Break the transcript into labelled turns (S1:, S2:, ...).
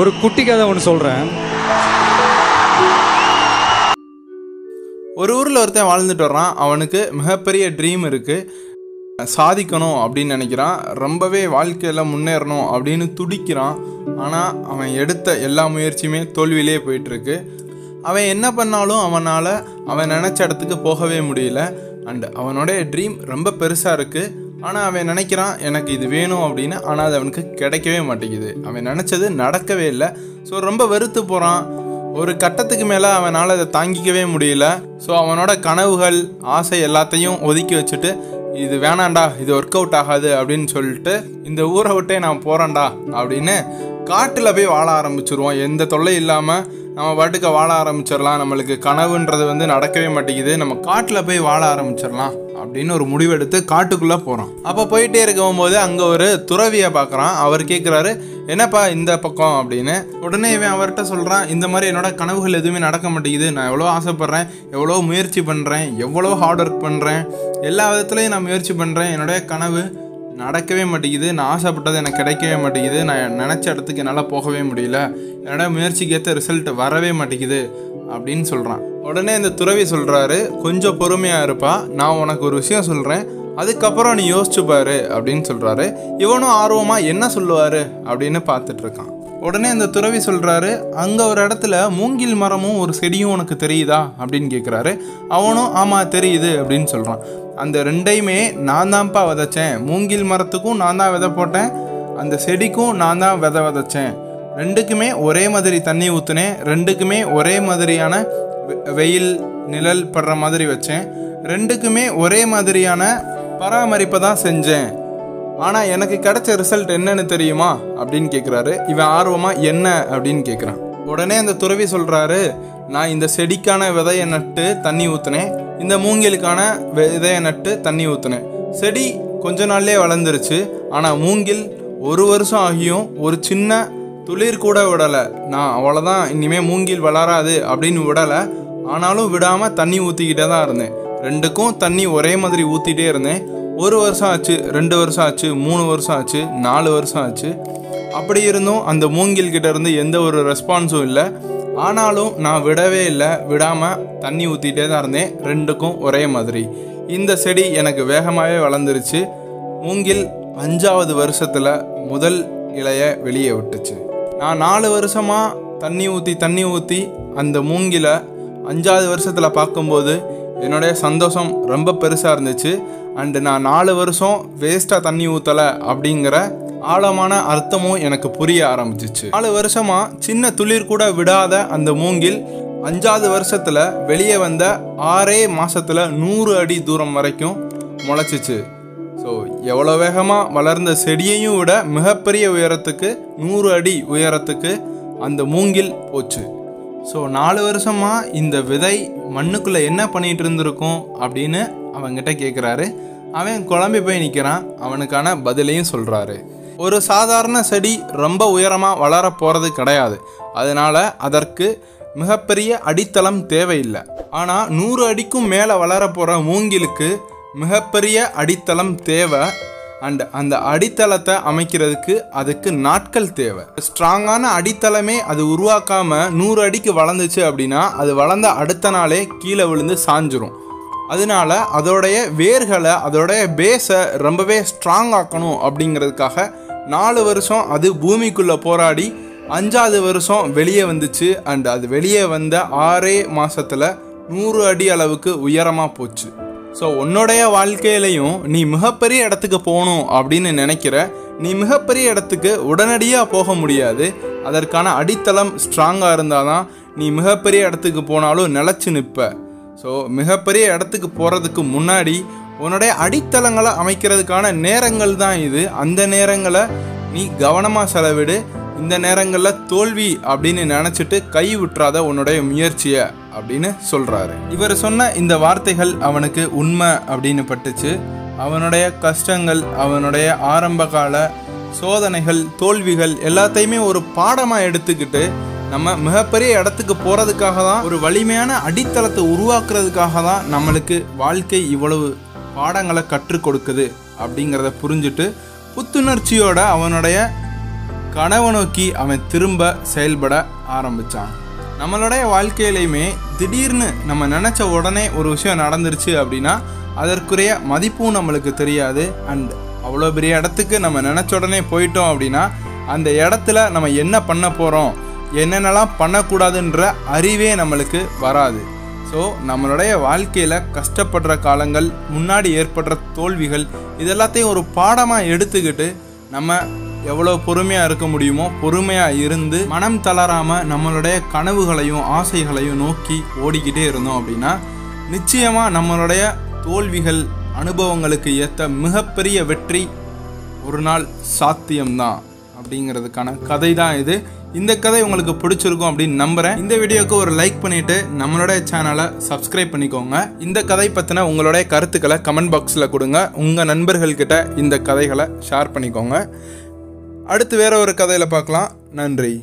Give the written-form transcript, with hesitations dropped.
S1: ஒரு குட்டி கதை ஒன்று சொல்கிறேன்.
S2: ஒரு ஊரில் ஒருத்தன் வாழ்ந்துட்டு வர்றான். அவனுக்கு மிகப்பெரிய ட்ரீம் இருக்குது. சாதிக்கணும் அப்படின்னு நினைக்கிறான். ரொம்பவே வாழ்க்கையில் முன்னேறணும் அப்படின்னு துடிக்கிறான். ஆனால் அவன் எடுத்த எல்லா முயற்சியுமே தோல்வியிலே போயிட்டுருக்கு. அவன் என்ன பண்ணாலும் அவன் நினச்ச இடத்துக்கு போகவே முடியல. அண்ட் அவனுடைய ட்ரீம் ரொம்ப பெருசாக இருக்குது. ஆனால் அவன் நினைக்கிறான் எனக்கு இது வேணும் அப்படின்னு. ஆனால் அது அவனுக்கு கிடைக்கவே மாட்டேங்குது. அவன் நினச்சது நடக்கவே இல்லை. ஸோ ரொம்ப வெறுத்து போகிறான். ஒரு கட்டத்துக்கு மேலே அவனால் அதை தாங்கிக்கவே முடியல. ஸோ அவனோட கனவுகள் ஆசை எல்லாத்தையும் ஒதுக்கி வச்சுட்டு இது வேணாண்டா, இது ஒர்க் அவுட் ஆகாது அப்படின்னு சொல்லிட்டு இந்த ஊரை விட்டே நான் போகிறேன்டா அப்படின்னு காட்டில் போய் வாழ ஆரம்பிச்சிருவோம். எந்த தொல்லை இல்லாமல் நம்ம பாட்டுக்கு வாழ ஆரம்பிச்சிடலாம். நம்மளுக்கு கனவுன்றது நடக்கவே மாட்டேங்குது. நம்ம காட்டில் போய் வாழ ஆரம்பிச்சிடலாம் அப்படின்னு ஒரு முடிவெடுத்து காட்டுக்குள்ளே போகிறோம். அப்போ போயிட்டே இருக்கும்போது அங்கே ஒரு துறவியை பார்க்குறான். அவர் கேட்குறாரு, என்னப்பா இந்த பக்கம் அப்படின்னு. உடனே இவன் அவர்கிட்ட சொல்கிறான், இந்த மாதிரி என்னோட கனவுகள் எதுவுமே நடக்க மாட்டேங்குது. நான் எவ்வளோ ஆசைப்பட்றேன், எவ்வளோ முயற்சி பண்ணுறேன், எவ்வளோ ஹார்ட் ஒர்க் பண்ணுறேன், எல்லா விதத்துலையும் நான் முயற்சி பண்ணுறேன். என்னுடைய கனவு நடக்கவே மாட்டேங்குது. நான் ஆசைப்பட்டது எனக்கு கிடைக்கவே மாட்டேங்குது. நான் நினச்ச இடத்துக்கு என்னால் போகவே முடியல. என்னோட முயற்சிக்கு ஏற்ற ரிசல்ட் வரவே மாட்டேங்குது அப்படின்னு சொல்கிறான். உடனே இந்த துறவி சொல்கிறாரு, கொஞ்சம் பொறுமையாக இருப்பா, நான் உனக்கு ஒரு விஷயம் சொல்கிறேன், அதுக்கப்புறம் நீ யோசிச்சு பாரு அப்படின்னு சொல்கிறாரு. இவனும் ஆர்வமாக என்ன சொல்லுவார் அப்படின்னு பார்த்துட்ருக்கான். உடனே அந்த துறவி சொல்கிறாரு, அங்கே ஒரு இடத்துல மூங்கில் மரமும் ஒரு செடியும் உனக்கு தெரியுதா அப்படின்னு கேட்குறாரு. அவனும் ஆமாம் தெரியுது அப்படின்னு சொல்கிறான். அந்த ரெண்டையுமே நான் தான்ப்பா விதைச்சேன். மூங்கில் மரத்துக்கும் நான் தான் விதை போட்டேன், அந்த செடிக்கும் நான் தான் விதை விதைச்சேன். ரெண்டுக்குமே ஒரே மாதிரி தண்ணி ஊற்றுனேன். ரெண்டுக்குமே ஒரே மாதிரியான வெயில் நிழல் படுற மாதிரி வச்சேன். ரெண்டுக்குமே ஒரே மாதிரியான பராமரிப்பை தான் செஞ்சேன். ஆனால் எனக்கு கிடைச்ச ரிசல்ட் என்னன்னு தெரியுமா அப்படின்னு கேட்குறாரு. இவன் ஆர்வமாக என்ன அப்படின்னு கேட்குறான். உடனே அந்த துறவி சொல்கிறாரு, நான் இந்த செடிக்கான விதையை நட்டு தண்ணி ஊற்றுனேன், இந்த மூங்கிலுக்கான விதையை நட்டு தண்ணி ஊற்றுனேன். செடி கொஞ்ச நாள்லேயே வளர்ந்துருச்சு. ஆனால் மூங்கில் 1 வருஷம் ஆகியும் ஒரு சின்ன துளிர் கூட விடலை. நான் அவ்வளோதான், இனிமேல் மூங்கில் வளராது அப்படின்னு விடலை. ஆனாலும் விடாமல் தண்ணி ஊற்றிக்கிட்டே தான் இருந்தேன். ரெண்டுக்கும் தண்ணி ஒரே மாதிரி ஊற்றிட்டே இருந்தேன். 1 வருஷம் ஆச்சு, 2 வருஷம் ஆச்சு, 3 வருஷம் ஆச்சு, 4 வருஷம் ஆச்சு. அப்படி இருந்தும் அந்த மூங்கில்கிட்ட இருந்து எந்த ஒரு ரெஸ்பான்ஸும் இல்லை. ஆனாலும் நான் விடவே இல்லை. விடாமல் தண்ணி ஊற்றிட்டே தான் இருந்தேன். ரெண்டுக்கும் ஒரே மாதிரி. இந்த செடி எனக்கு வேகமாகவே வளர்ந்துருச்சு. மூங்கில் 5ஆவது வருஷத்தில் முதல் இலையை வெளியே விட்டுச்சு. நான் 4 வருஷமாக தண்ணி ஊற்றி அந்த மூங்கிலை 5ஆவது வருஷத்தில் பார்க்கும்போது என்னுடைய சந்தோஷம் ரொம்ப பெருசாக இருந்துச்சு. அண்டு நான் 4 வருஷம் வேஸ்ட்டாக தண்ணி ஊற்றலை அப்படிங்கிற ஆழமான அர்த்தமும் எனக்கு புரிய ஆரம்பிச்சிச்சு. 4 வருஷமாக சின்ன துளிர் கூட விடாத அந்த மூங்கில் 5ஆவது வருஷத்தில் வெளியே வந்த 6 மாதத்தில் 100 அடி தூரம் வரைக்கும் முளைச்சிச்சு. ஸோ எவ்வளோ வேகமாக வளர்ந்த செடியையும் விட மிகப்பெரிய உயரத்துக்கு 100 அடி உயரத்துக்கு அந்த மூங்கில் போச்சு. ஸோ 4 வருஷமாக இந்த விதை மண்ணுக்குள்ளே என்ன பண்ணிகிட்டு இருந்திருக்கும் அப்படின்னு அவங்கிட்ட கேட்குறாரு. அவன் குழம்பி போய் நிற்கிறான். அவனுக்கான பதிலையும் சொல்கிறாரு. ஒரு சாதாரண செடி ரொம்ப உயரமாக வளர போகிறது கிடையாது. அதனால் அதற்கு மிகப்பெரிய அடித்தளம் தேவையில்லை. ஆனால் 100 அடிக்கும் மேலே வளர போகிற மூங்கிலுக்கு மிகப்பெரிய அடித்தளம் தேவை. அண்ட் அந்த அடித்தளத்தை அமைக்கிறதுக்கு அதுக்கு நாட்கள் தேவை. ஸ்ட்ராங்கான அடித்தளமே அது உருவாக்காமல் 100 அடிக்கு வளர்ந்துச்சு அப்படின்னா அது வளர்ந்த அடுத்த நாளே கீழே விழுந்து சாஞ்சிரும். அதனால அதோடைய வேர்களை, அதோடைய பேஸை ரொம்பவே ஸ்ட்ராங் ஆக்கணும் அப்படிங்கிறதுக்காக 4 வருஷம் அது பூமிக்குள்ளே போராடி 5ஆவது வருஷம் வெளியே வந்துச்சு. அண்ட் அது வெளியே வந்த 6 மாதத்தில் 100 அடி அளவுக்கு உயரமாக போச்சு. ஸோ உன்னுடைய வாழ்க்கையிலையும் நீ மிகப்பெரிய இடத்துக்கு போகணும் அப்படின்னு நினைக்கிற, நீ மிகப்பெரிய இடத்துக்கு உடனடியாக போக முடியாது. அதற்கான அடித்தளம் ஸ்ட்ராங்காக இருந்தால் தான் நீ மிகப்பெரிய இடத்துக்கு போனாலும் நிலச்சி நிற்ப. ஸோ மிகப்பெரிய இடத்துக்கு போகிறதுக்கு முன்னாடி உன்னுடைய அடித்தளங்களை அமைக்கிறதுக்கான நேரங்கள் தான் இது. அந்த நேரங்களை நீ கவனமாக செலவிடு. இந்த நேரங்களில் தோல்வி அப்படின்னு நினச்சிட்டு கை விட்டுறாத உன்னுடைய முயற்சியை அப்படின்னு சொல்கிறாரு. இவர் சொன்ன இந்த வார்த்தைகள் அவனுக்கு உண்மை அப்படின்னு பட்டுச்சு. அவனுடைய கஷ்டங்கள், அவனுடைய ஆரம்பகால சோதனைகள், தோல்விகள் எல்லாத்தையுமே ஒரு பாடமாக எடுத்துக்கிட்டு நம்ம மிகப்பெரிய இடத்துக்கு போகிறதுக்காக தான், ஒரு வலிமையான அடித்தளத்தை உருவாக்குறதுக்காக தான் நம்மளுக்கு வாழ்க்கை இவ்வளவு பாடங்களை கற்றுக் கொடுக்குது அப்படிங்கிறத புரிஞ்சுட்டு புத்துணர்ச்சியோட அவனுடைய கனவை நோக்கி அவன் திரும்ப செயல்பட ஆரம்பித்தான். நம்மளுடைய வாழ்க்கையிலையுமே திடீர்னு நம்ம நினச்ச உடனே ஒரு விஷயம் நடந்துருச்சு அப்படின்னா அதற்குரிய மதிப்பும் நம்மளுக்கு தெரியாது. அண்ட் அவ்வளோ பெரிய இடத்துக்கு நம்ம நினச்ச உடனே போயிட்டோம் அப்படின்னா அந்த இடத்துல நம்ம என்ன பண்ண போகிறோம், என்னென்னலாம் பண்ணக்கூடாதுன்ற அறிவே நம்மளுக்கு வராது. ஸோ நம்மளுடைய வாழ்க்கையில் கஷ்டப்படுற காலங்கள், முன்னாடி ஏற்படுற தோல்விகள், இதெல்லாத்தையும் ஒரு பாடமாக எடுத்துக்கிட்டு நம்ம எவ்வளோ பொறுமையாக இருக்க முடியுமோ பொறுமையாக இருந்து மனம் தளராமல் நம்மளுடைய கனவுகளையும் ஆசைகளையும் நோக்கி ஓடிக்கிட்டே இருந்தோம் அப்படின்னா நிச்சயமாக நம்மளுடைய தோல்விகள் அனுபவங்களுக்கு ஏற்ற மிகப்பெரிய வெற்றி ஒரு நாள் சாத்தியம்தான் அப்படிங்கிறதுக்கான கதை தான் இது. இந்த கதை உங்களுக்கு பிடிச்சிருக்கும் அப்படின்னு நம்புகிறேன். இந்த வீடியோக்கு ஒரு லைக் பண்ணிவிட்டு நம்மளுடைய சேனலை சப்ஸ்கிரைப் பண்ணிக்கோங்க. இந்த கதை பற்றின உங்களுடைய கருத்துக்களை கமெண்ட் பாக்ஸில் கொடுங்க. உங்கள் நண்பர்கள்கிட்ட இந்த கதைகளை ஷேர் பண்ணிக்கோங்க. அடுத்து வேற ஒரு கதையில் பார்க்கலாம். நன்றி.